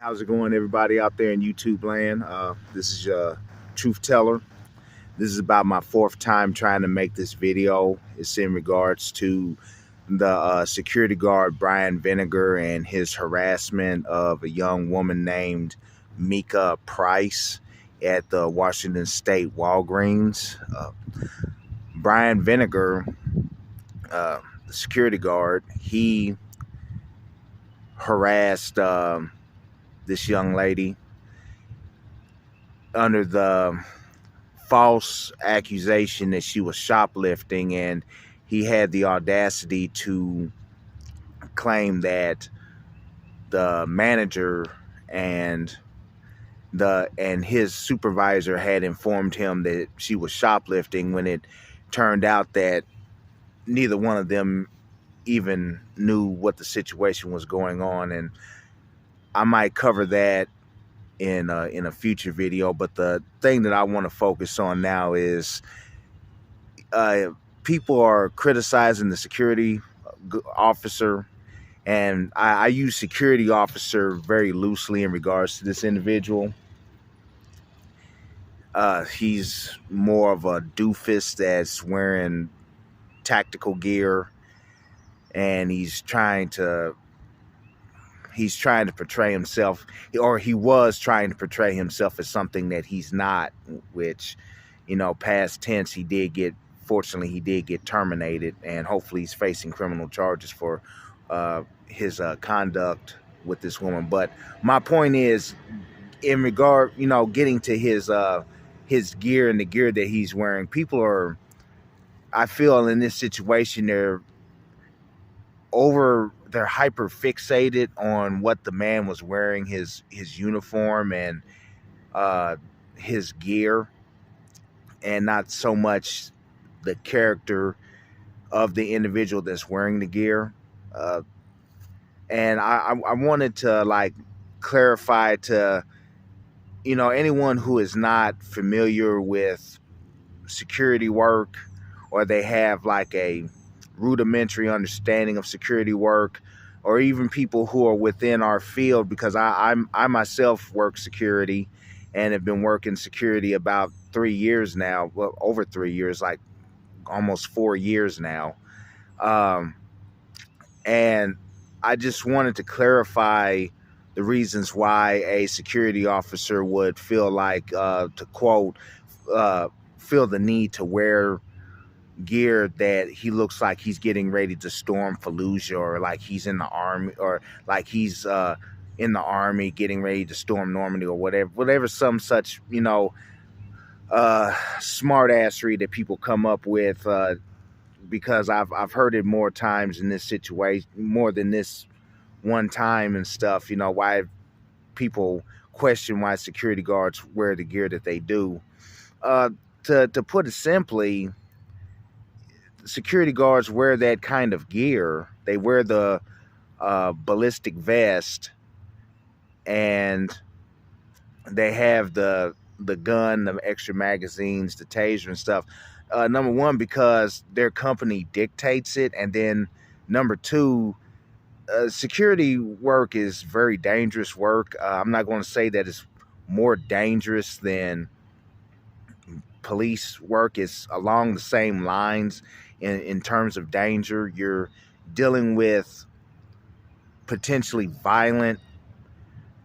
How's it going, everybody out there in YouTube land? This is Truth Teller. This is about my fourth time trying to make this video. It's in regards to the security guard Brian Vinegar and his harassment of a young woman named Mika Price at the Washington State Walgreens. Brian Vinegar, the security guard, he harassed this young lady under the false accusation that she was shoplifting, and he had the audacity to claim that the manager and his supervisor had informed him that she was shoplifting, when it turned out that neither one of them even knew what the situation was going on. And I might cover that in a future video, but the thing that I want to focus on now is people are criticizing the security officer, and I use security officer very loosely in regards to this individual. He's more of a doofus that's wearing tactical gear, and he's trying to portray himself, or he was trying to portray himself as something that he's not, which, past tense, fortunately he did get terminated, and hopefully he's facing criminal charges for his conduct with this woman. But my point is, in regard, getting to his gear and the gear that he's wearing, people are, I feel in this situation, they're hyper fixated on what the man was wearing, his uniform and his gear, and not so much the character of the individual that's wearing the gear. And I wanted to clarify to anyone who is not familiar with security work, or they have a rudimentary understanding of security work, or even people who are within our field, because I myself work security and have been working security about 3 years now, well, over 3 years, almost 4 years now. And I just wanted to clarify the reasons why a security officer would feel to quote, feel the need to wear gear that he looks like he's getting ready to storm Fallujah, or like he's in the army, or like he's in the army getting ready to storm Normandy, or whatever some such smart assery that people come up with, because I've heard it more times in this situation, more than this one time and stuff, why people question why security guards wear the gear that they do. To put it simply, security guards wear that kind of gear. They wear the ballistic vest, and they have the gun, the extra magazines, the taser and stuff. Number one, because their company dictates it, and then number two, security work is very dangerous work. I'm not going to say that it's more dangerous than police work. Is along the same lines in terms of danger. You're dealing with potentially violent,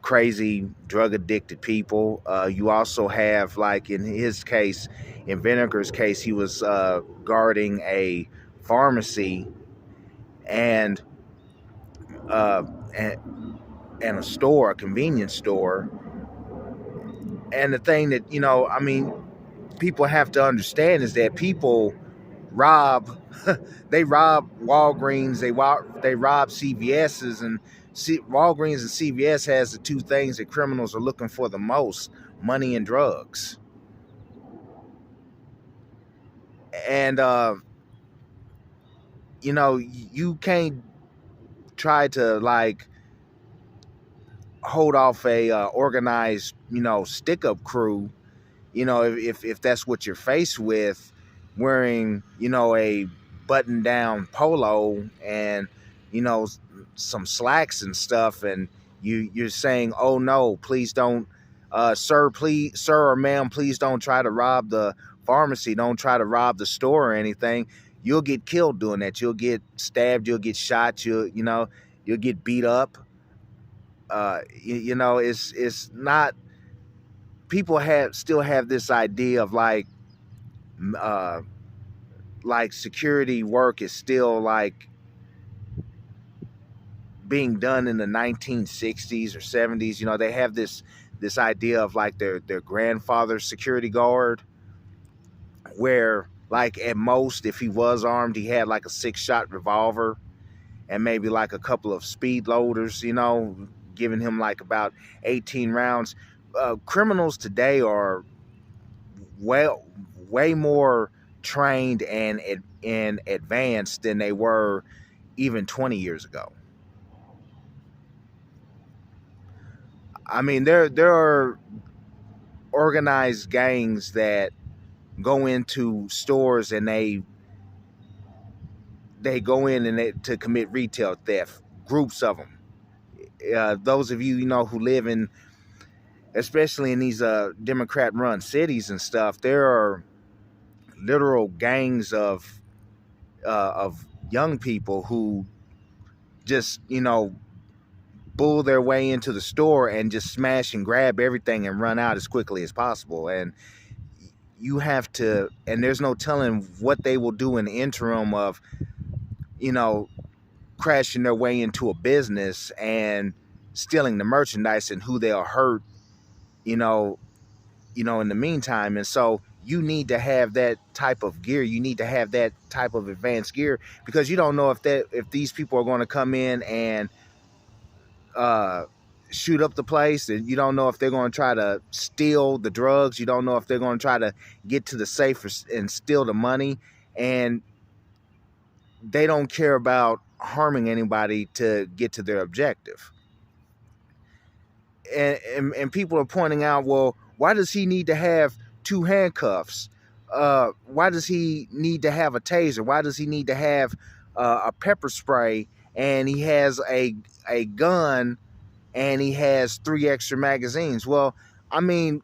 crazy, drug addicted people. You also have, in his case, in Vinegar's case, he was guarding a pharmacy and a store, a convenience store. And the thing that people have to understand is that people rob they rob Walgreens, they rob CVS's, and Walgreens and CVS has the two things that criminals are looking for the most: money and drugs. And you can't try to hold off a organized stick up crew, if that's what you're faced with, wearing a button down polo and some slacks and stuff, and You're saying, oh no, please don't, sir or ma'am, please don't try to rob the pharmacy, don't try to rob the store or anything. You'll get killed doing that. You'll get stabbed, you'll get shot, you'll get beat up. It's not, people have still have this idea of uh like security work is still like being done in the 1960s or 70s. They have this idea of like their grandfather's security guard, where like at most, if he was armed, he had like a 6-shot revolver and maybe like a couple of speed loaders, giving him like about 18 rounds. Criminals today are well way more trained and advanced than they were even 20 years ago. I mean, there are organized gangs that go into stores and they go in and to commit retail theft. Groups of them. Those of you who live in, especially in these Democrat-run cities and stuff, there are literal gangs of young people who just bull their way into the store and just smash and grab everything and run out as quickly as possible. And you have to, and there's no telling what they will do in the interim of crashing their way into a business and stealing the merchandise, and who they'll hurt in the meantime. And so you need to have that type of gear. You need to have that type of advanced gear, because you don't know if these people are going to come in and uh, shoot up the place, and you don't know if they're going to try to steal the drugs. You don't know if they're going to try to get to the safe and steal the money. And they don't care about harming anybody to get to their objective. And people are pointing out, well, why does he need to have 2 handcuffs? Why does he need to have a taser? Why does he need to have a pepper spray? And he has a gun, and he has 3 extra magazines. Well, I mean,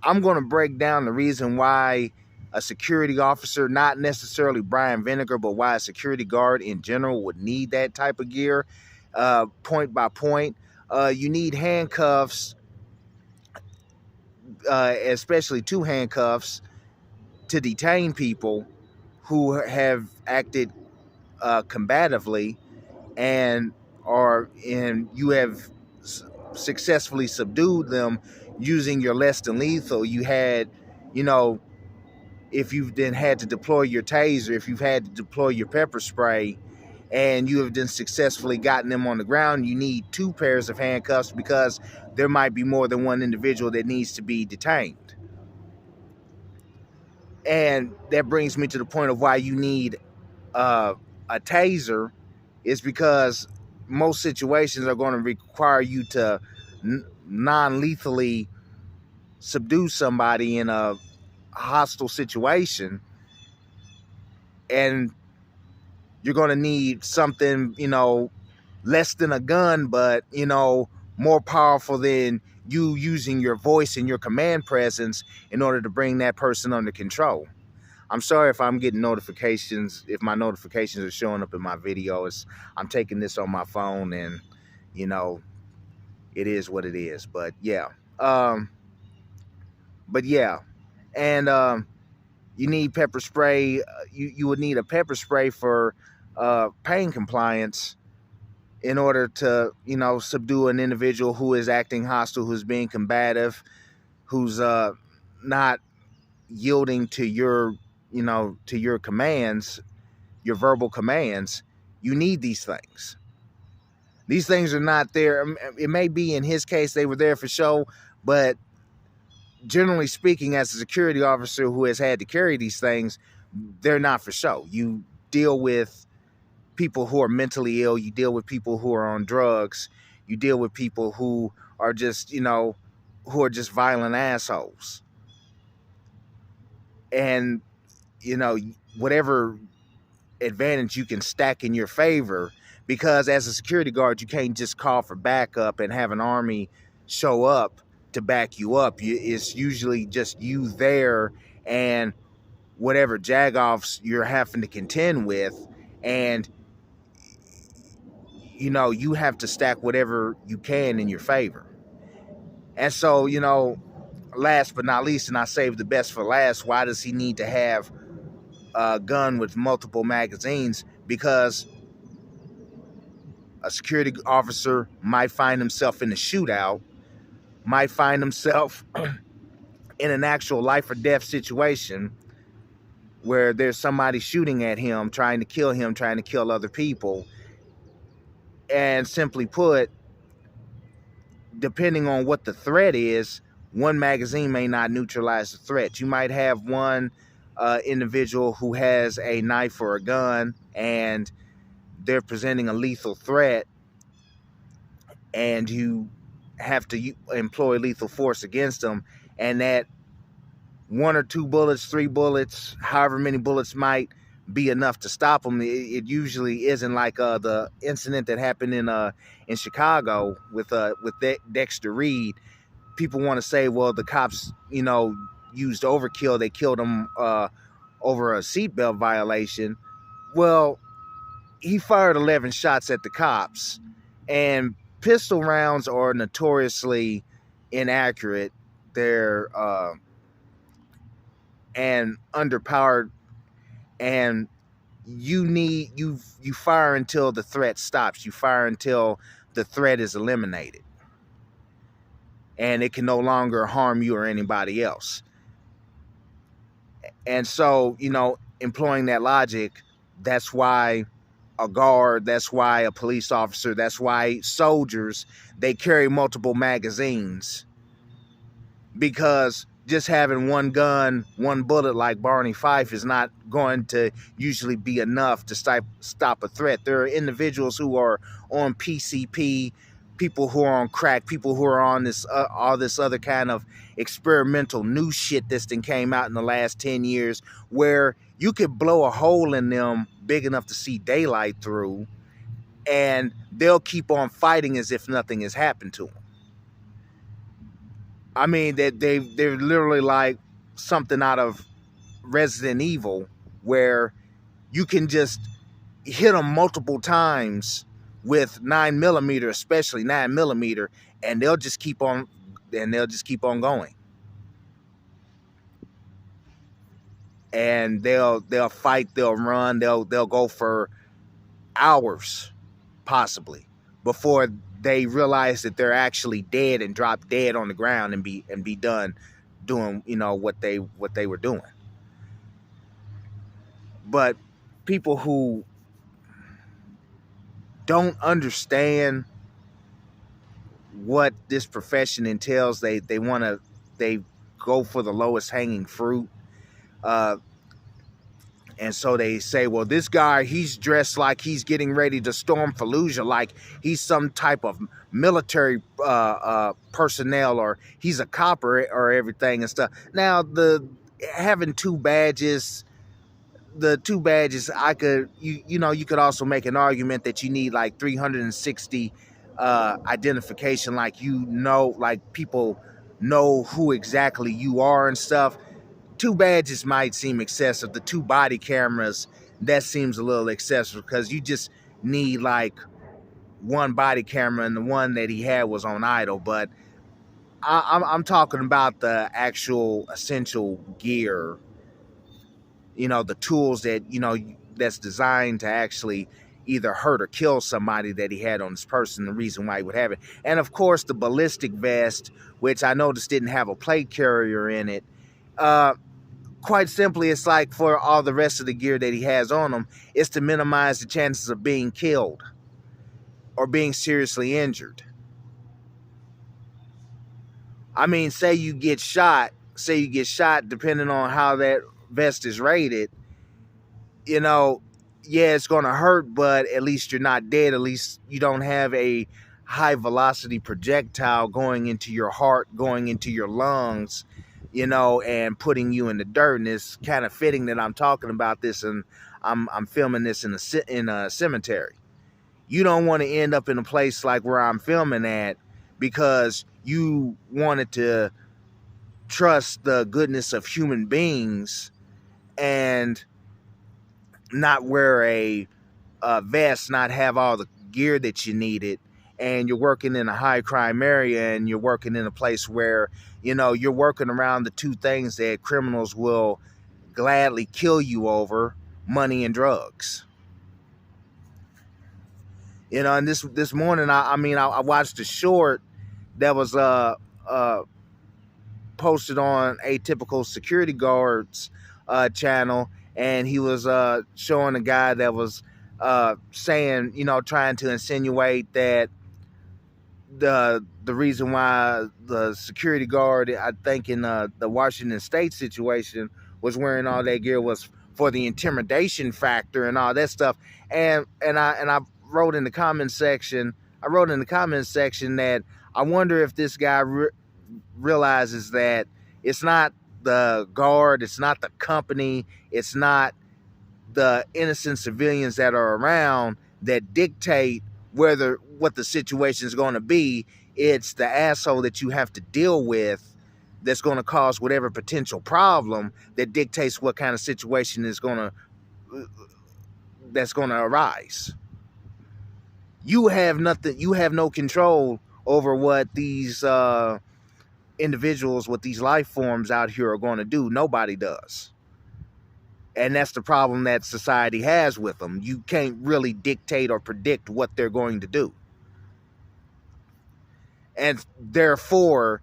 I'm going to break down the reason why a security officer, not necessarily Brian Vinegar, but why a security guard in general would need that type of gear, point by point. You need handcuffs, especially 2 handcuffs, to detain people who have acted combatively, and you have successfully subdued them using your less than lethal. You had, if you've then had to deploy your taser, if you've had to deploy your pepper spray, and you have then successfully gotten them on the ground, you need 2 pairs of handcuffs, because there might be more than one individual that needs to be detained. And that brings me to the point of why you need a taser, is because most situations are going to require you to non-lethally subdue somebody in a hostile situation, and you're going to need something less than a gun, but more powerful than you using your voice and your command presence in order to bring that person under control. I'm sorry if I'm getting notifications, if my notifications are showing up in my videos. I'm taking this on my phone, and it is what it is. But yeah, and you need pepper spray. You would need a pepper spray for pain compliance, in order to subdue an individual who is acting hostile, who's being combative, who's not yielding to your commands, your verbal commands. You need these things. These things are not there. It may be in his case they were there for show, but generally speaking, as a security officer who has had to carry these things, they're not for show. You deal with people who are mentally ill. You deal with people who are on drugs. You deal with people who are just, violent assholes. And, whatever advantage you can stack in your favor because as a security guard, you can't just call for backup and have an army show up to back you up. It's usually just you there and whatever jagoffs you're having to contend with, and you have to stack whatever you can in your favor. And so, last but not least, and I saved the best for last, why does he need to have a gun with multiple magazines? Because a security officer might find himself in a shootout, might find himself in an actual life or death situation where there's somebody shooting at him, trying to kill other people. And simply put, depending on what the threat is, one magazine may not neutralize the threat. You might have one individual who has a knife or a gun and they're presenting a lethal threat, and you have to employ lethal force against them, and that one or two bullets, three bullets, however many bullets might be enough to stop them. It usually isn't like the incident that happened in Chicago with Dexter Reed. People want to say, well, the cops, used overkill. They killed him over a seatbelt violation. Well, he fired 11 shots at the cops, and pistol rounds are notoriously inaccurate. They're and underpowered, and you fire until the threat stops. You fire until the threat is eliminated, and it can no longer harm you or anybody else. And so, employing that logic, that's why a guard, that's why a police officer, that's why soldiers, they carry multiple magazines, because just having one gun, one bullet like Barney Fife is not going to usually be enough to stop a threat. There are individuals who are on PCP, people who are on crack, people who are on this all this other kind of experimental new shit that's been came out in the last 10 years, where you could blow a hole in them big enough to see daylight through, and they'll keep on fighting as if nothing has happened to them. I mean, they're literally like something out of Resident Evil, where you can just hit them multiple times with 9mm, especially 9mm, and they'll just keep on going. And they'll fight, they'll run, they'll go for hours, possibly, before they realize that they're actually dead and drop dead on the ground and be done doing what they were doing. But people who don't understand what this profession entails, they go for the lowest hanging fruit. And so they say, well, this guy, he's dressed like he's getting ready to storm Fallujah, like he's some type of military personnel, or he's a cop or everything and stuff. Now, having two badges, I could, you could also make an argument that you need like 360 identification, like, like people know who exactly you are and stuff. 2 badges might seem excessive. The 2 body cameras, that seems a little excessive, because you just need like 1 body camera, and the one that he had was on idle. But I'm talking about the actual essential gear, the tools that, that's designed to actually either hurt or kill somebody, that he had on his person, the reason why he would have it. And of course, the ballistic vest, which I noticed didn't have a plate carrier in it. Quite simply, it's like for all the rest of the gear that he has on him, it's to minimize the chances of being killed or being seriously injured. I mean, say you get shot, depending on how that vest is rated, yeah, it's going to hurt, but at least you're not dead. At least you don't have a high velocity projectile going into your heart, going into your lungs, and putting you in the dirt. And it's kind of fitting that I'm talking about this, and I'm filming this in a cemetery. You don't want to end up in a place like where I'm filming at because you wanted to trust the goodness of human beings and not wear a vest, not have all the gear that you needed, and you're working in a high crime area and you're working in a place where, you're working around the two things that criminals will gladly kill you over: money and drugs. And this morning, I watched a short that was posted on Atypical Security Guards channel, and he was showing a guy that was saying, trying to insinuate that the reason why the security guard, I think in the Washington State situation, was wearing all that gear was for the intimidation factor and all that stuff. And I wrote in the comments section. I wrote in the comments section that I wonder if this guy realizes that it's not the guard, it's not the company, it's not the innocent civilians that are around that dictate what the situation is going to be. It's the asshole that you have to deal with that's going to cause whatever potential problem that dictates what kind of situation that's going to arise. You have nothing. You have no control over what these individuals, what these life forms out here are going to do. Nobody does. And that's the problem that society has with them. You can't really dictate or predict what they're going to do. And therefore,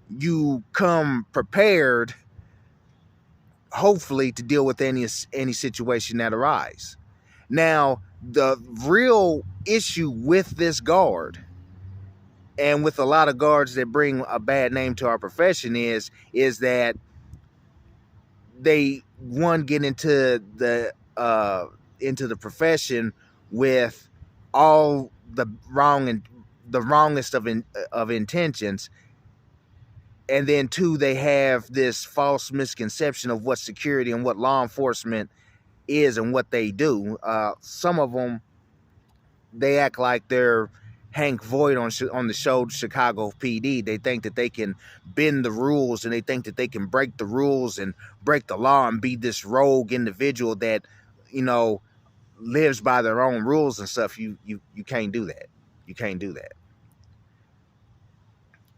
you come prepared, hopefully, to deal with any situation that arises. Now, the real issue with this guard, and with a lot of guards that bring a bad name to our profession, is that they get into the profession with all the wrongest of intentions, and then two, they have this false misconception of what security and what law enforcement is and what they do. Some of them, they act like they're Hank Voight on the show Chicago PD. They think that they can bend the rules, and they think that they can break the rules and break the law and be this rogue individual that, lives by their own rules and stuff. You can't do that. You can't do that.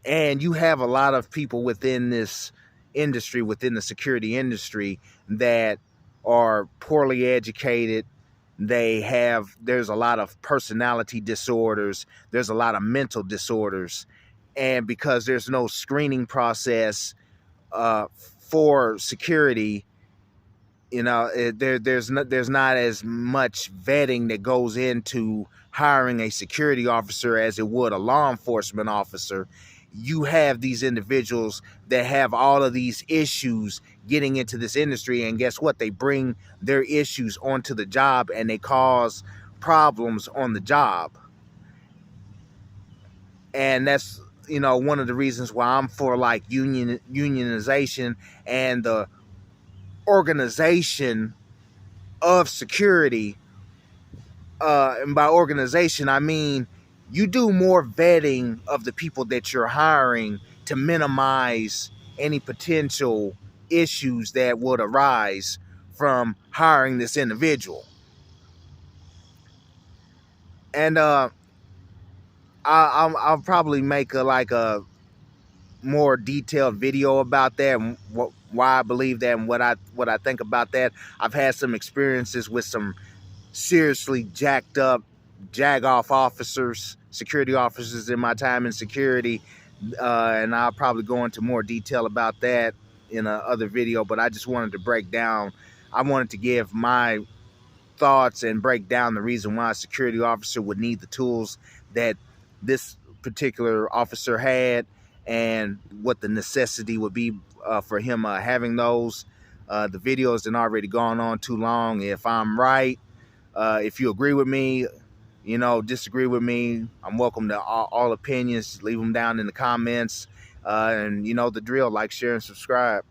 And you have a lot of people within this industry, within the security industry, that are poorly educated. There's a lot of personality disorders. There's a lot of mental disorders. And because there's no screening process for security, there's not as much vetting that goes into hiring a security officer as it would a law enforcement officer. You have these individuals that have all of these issues getting into this industry, and guess what? They bring their issues onto the job, and they cause problems on the job. And that's, one of the reasons why I'm for like unionization and the organization of security. And by organization, I mean you do more vetting of the people that you're hiring to minimize any potential issues that would arise from hiring this individual. And I'll probably make a more detailed video about that and why I believe that and what I think about that. I've had some experiences with some seriously jacked up jag-off officers, security officers, in my time in security, and I'll probably go into more detail about that in another video. But I just wanted to give my thoughts and break down the reason why a security officer would need the tools that this particular officer had, and what the necessity would be for him having those. The video has already gone on too long. If I'm right, if you agree with me, disagree with me, I'm welcome to all opinions. Leave them down in the comments. And the drill: like, share, and subscribe.